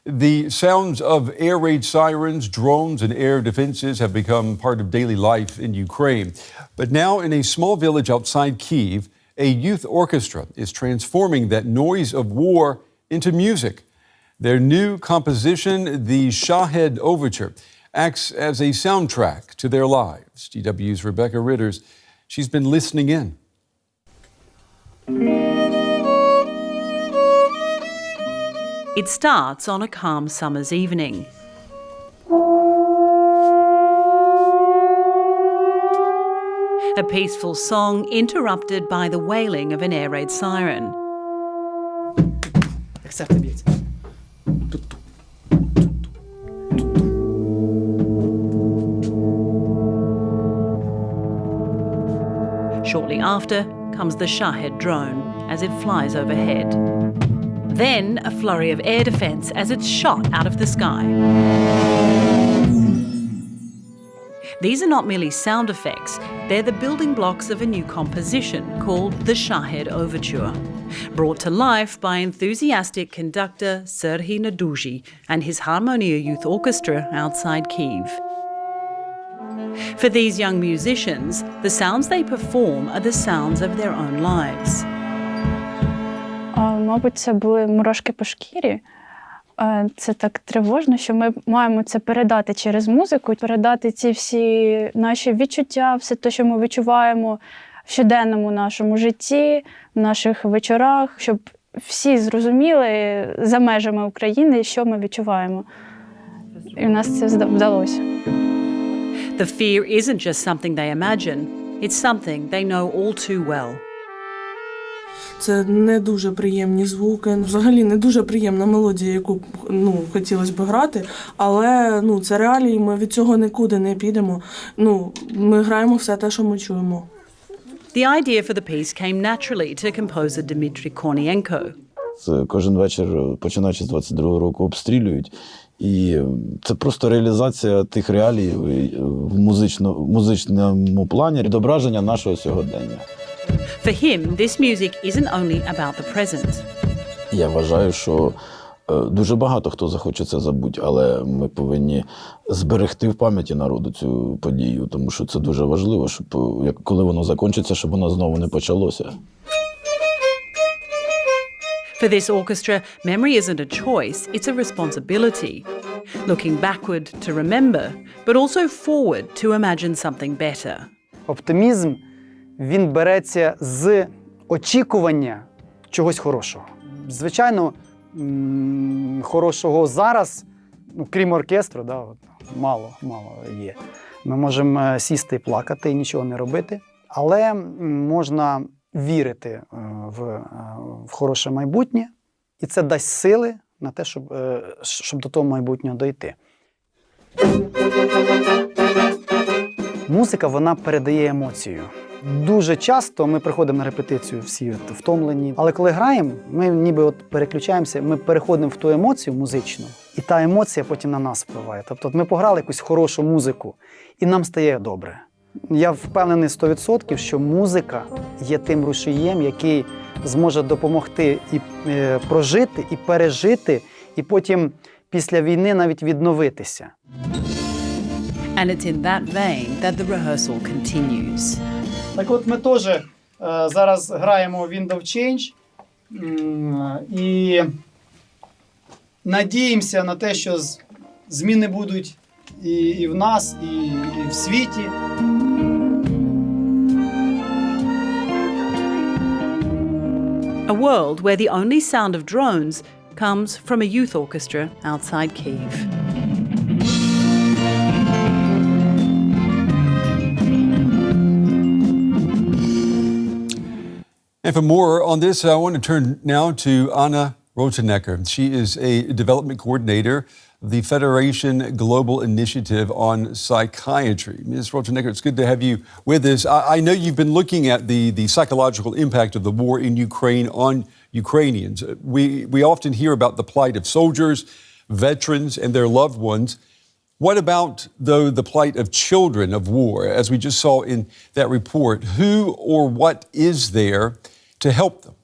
The sounds of air raid sirens, drones, and air defenses have become part of daily life in Ukraine. But now, in a small village outside Kyiv, a youth orchestra is transforming that noise of war into music. Their new composition, the Shahed Overture, acts as a soundtrack to their lives. DW's Rebecca Ritters, she's been listening in. It starts on a calm summer's evening. A peaceful song interrupted by the wailing of an air raid siren. Shortly after comes the Shahed drone as it flies overhead. Then a flurry of air defence as it's shot out of the sky. These are not merely sound effects, they're the building blocks of a new composition called the Shahed Overture, brought to life by enthusiastic conductor Serhiy Naduji and his Harmonia Youth Orchestra outside Kyiv. For these young musicians, the sounds they perform are the sounds of their own lives. Мабуть, це були мурашки по шкірі. Це так тривожно, що ми маємо це передати через музику, передати ці всі наші відчуття, все те, що ми відчуваємо в щоденному нашому житті, в наших вечорах, щоб всі зрозуміли за межами України, що ми відчуваємо. І в нас це вдалося. The fear isn't just something they imagine, it's something they know all too well. Це не дуже приємні звуки, взагалі не дуже приємна мелодія, яку хотілося б грати, але це реалії, ми від цього нікуди не підемо. Ми граємо все те, що ми чуємо. The idea for the piece came naturally to composer Dmitry Kornienko. Кожен вечір, починаючи з 22-го року, обстрілюють. І це просто реалізація тих реалій в музичному плані, відображення нашого сьогодення. For him, this music isn't only about the present. Я вважаю, що дуже багато хто захоче це забути, але ми повинні зберегти в пам'яті народу цю подію, тому що це дуже важливо, щоб коли воно закінчиться, щоб воно знову не почалося. For this orchestra, memory isn't a choice, it's a responsibility. Looking backward to remember, but also forward to imagine something better. Оптимізм, він береться з очікування чогось хорошого. Звичайно, хорошого зараз, крім оркестру, мало є. Ми можемо сісти і плакати і нічого не робити, але можна вірити в хороше майбутнє, і це дасть сили на те, щоб до того майбутнього дойти. Музика, вона передає емоцію. Дуже часто ми приходимо на репетицію всі втомлені, але коли граємо, ми ніби переключаємося, ми переходимо в ту емоцію музичну, і та емоція потім на нас впливає. Тобто ми пограли якусь хорошу музику, і нам стає добре. Я впевнений 100%, що музика є тим рушієм, який зможе допомогти і прожити, і пережити, і потім після війни навіть відновитися. And it's in that vein that the rehearsal continues. Так от ми теж зараз граємо Wind of Change і надіємося на те, що зміни будуть і в нас, і в світі. A world where the only sound of drones comes from a youth orchestra outside Kyiv. And for more on this, I want to turn now to Anna Rotenecker. She is a development coordinator of the Federation Global Initiative on Psychiatry. Ms. Rotenecker, it's good to have you with us. I know you've been looking at the psychological impact of the war in Ukraine on Ukrainians. We often hear about the plight of soldiers, veterans, and their loved ones. What about, though, the plight of children of war, as we just saw in that report? Who or what is there to help them?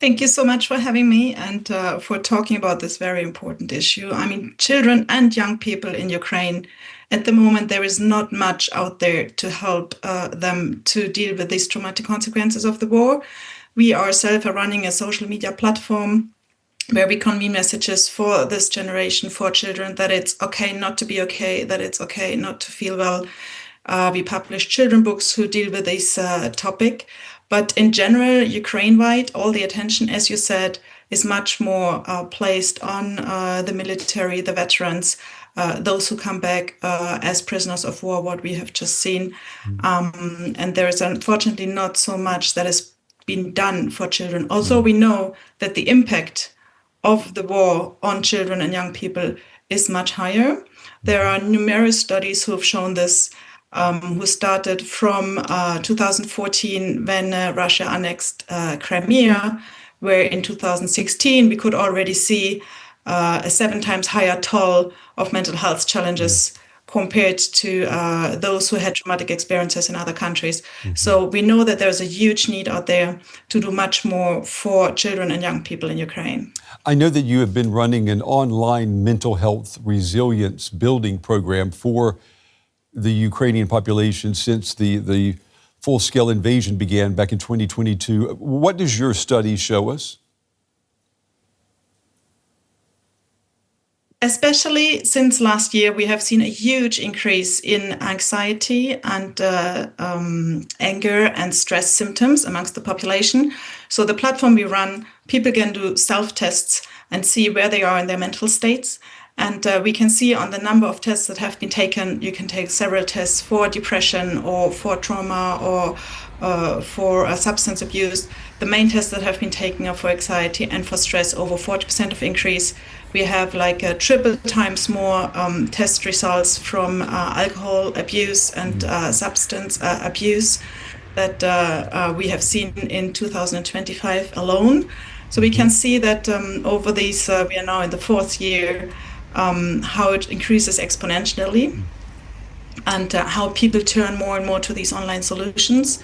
Thank you so much for having me and for talking about this very important issue. I mean, children and young people in Ukraine, at the moment, there is not much out there to help them to deal with these traumatic consequences of the war. We ourselves are running a social media platform where we convey messages for this generation, for children, that it's okay not to be okay, that it's okay not to feel well. We publish children books who deal with this topic. But in general, Ukraine-wide, all the attention, as you said, is much more placed on the military, the veterans, those who come back as prisoners of war, what we have just seen. And there is unfortunately not so much that has been done for children. Also, we know that the impact of the war on children and young people is much higher. There are numerous studies who have shown this, who started from 2014 when Russia annexed Crimea, where in 2016 we could already see a 7 times higher toll of mental health challenges compared to those who had traumatic experiences in other countries. So we know that there's a huge need out there to do much more for children and young people in Ukraine. I know that you have been running an online mental health resilience building program for the Ukrainian population since the full-scale invasion began back in 2022. What does your study show us? Especially since last year, we have seen a huge increase in anxiety and anger and stress symptoms amongst the population. So the platform we run, people can do self-tests and see where they are in their mental states. And we can see on the number of tests that have been taken, you can take several tests for depression or for trauma or for substance abuse. The main tests that have been taken are for anxiety and for stress, over 40% of increase. We have like triple times more test results from alcohol abuse and substance abuse that we have seen in 2025 alone. So we can see that over these, we are now in the 4th year, how it increases exponentially and how people turn more and more to these online solutions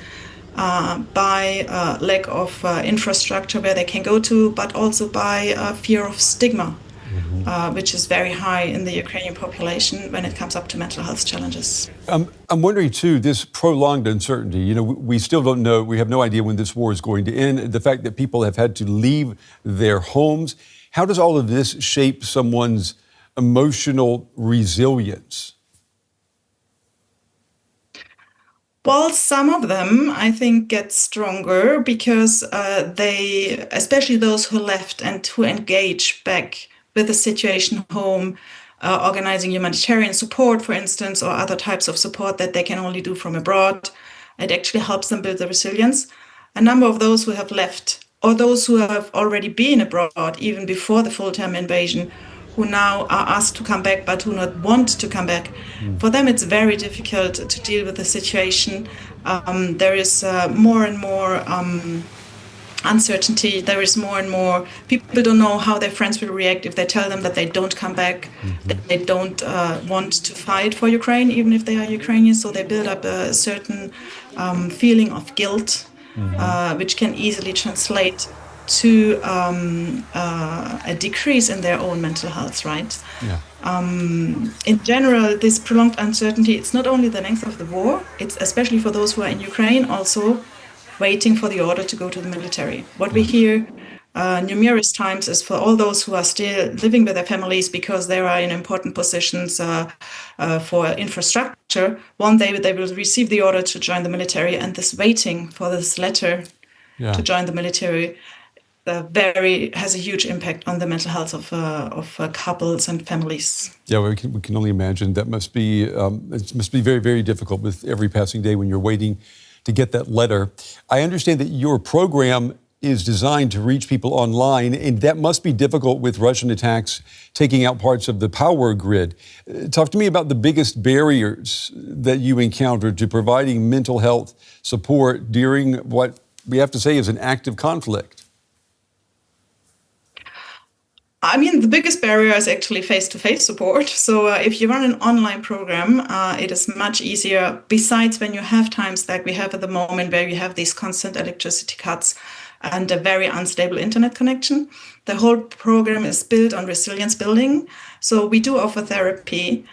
by lack of infrastructure where they can go to, but also by fear of stigma, which is very high in the Ukrainian population when it comes up to mental health challenges. I'm wondering, too, this prolonged uncertainty. You know, we still don't know. We have no idea when this war is going to end. The fact that people have had to leave their homes. How does all of this shape someone's emotional resilience? Well, some of them, I think, get stronger because they, especially those who left and who engage back with the situation home, organizing humanitarian support, for instance, or other types of support that they can only do from abroad, it actually helps them build the resilience. A number of those who have left, or those who have already been abroad, even before the full-term invasion, who now are asked to come back but who not want to come back. For them, it's very difficult to deal with the situation. There is more and more uncertainty. There is more and more, people don't know how their friends will react if they tell them that they don't come back, that they don't want to fight for Ukraine, even if they are Ukrainians. So they build up a certain feeling of guilt, which can easily translate to a decrease in their own mental health, right? Yeah. In general, this prolonged uncertainty, it's not only the length of the war, it's especially for those who are in Ukraine, also waiting for the order to go to the military. What we hear numerous times is for all those who are still living with their families because they are in important positions for infrastructure, one day they will receive the order to join the military, and this waiting for this letter to join the military has a huge impact on the mental health of couples and families. Yeah, we can only imagine. That must be it must be very, very difficult with every passing day when you're waiting to get that letter. I understand that your program is designed to reach people online, and that must be difficult with Russian attacks taking out parts of the power grid. Talk to me about the biggest barriers that you encountered to providing mental health support during what we have to say is an active conflict. I mean, the biggest barrier is actually face-to-face support. So if you run an online program, it is much easier. Besides, when you have times like we have at the moment where you have these constant electricity cuts, and a very unstable internet connection. The whole program is built on resilience building. So we do offer therapy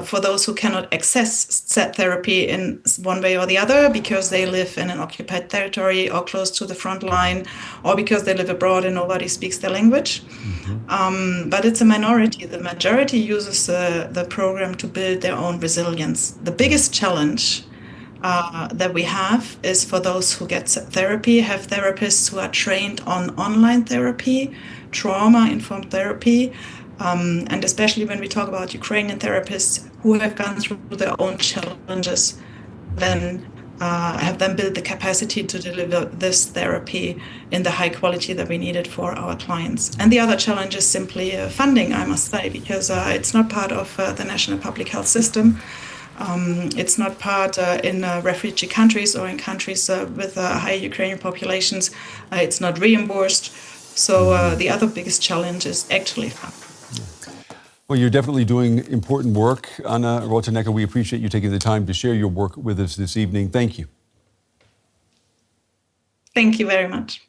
for those who cannot access set therapy in one way or the other because they live in an occupied territory or close to the front line, or because they live abroad and nobody speaks their language. But it's a minority. The majority uses the program to build their own resilience. The biggest challenge that we have is for those who get therapy, have therapists who are trained on online therapy, trauma-informed therapy, and especially when we talk about Ukrainian therapists who have gone through their own challenges, then have them build the capacity to deliver this therapy in the high quality that we need it for our clients. And the other challenge is simply funding, I must say, because it's not part of the national public health system. It's not part in refugee countries or in countries with high Ukrainian populations. It's not reimbursed. So the other biggest challenge is actually funding. Well, you're definitely doing important work, Anna Rotenecker. We appreciate you taking the time to share your work with us this evening. Thank you. Thank you very much.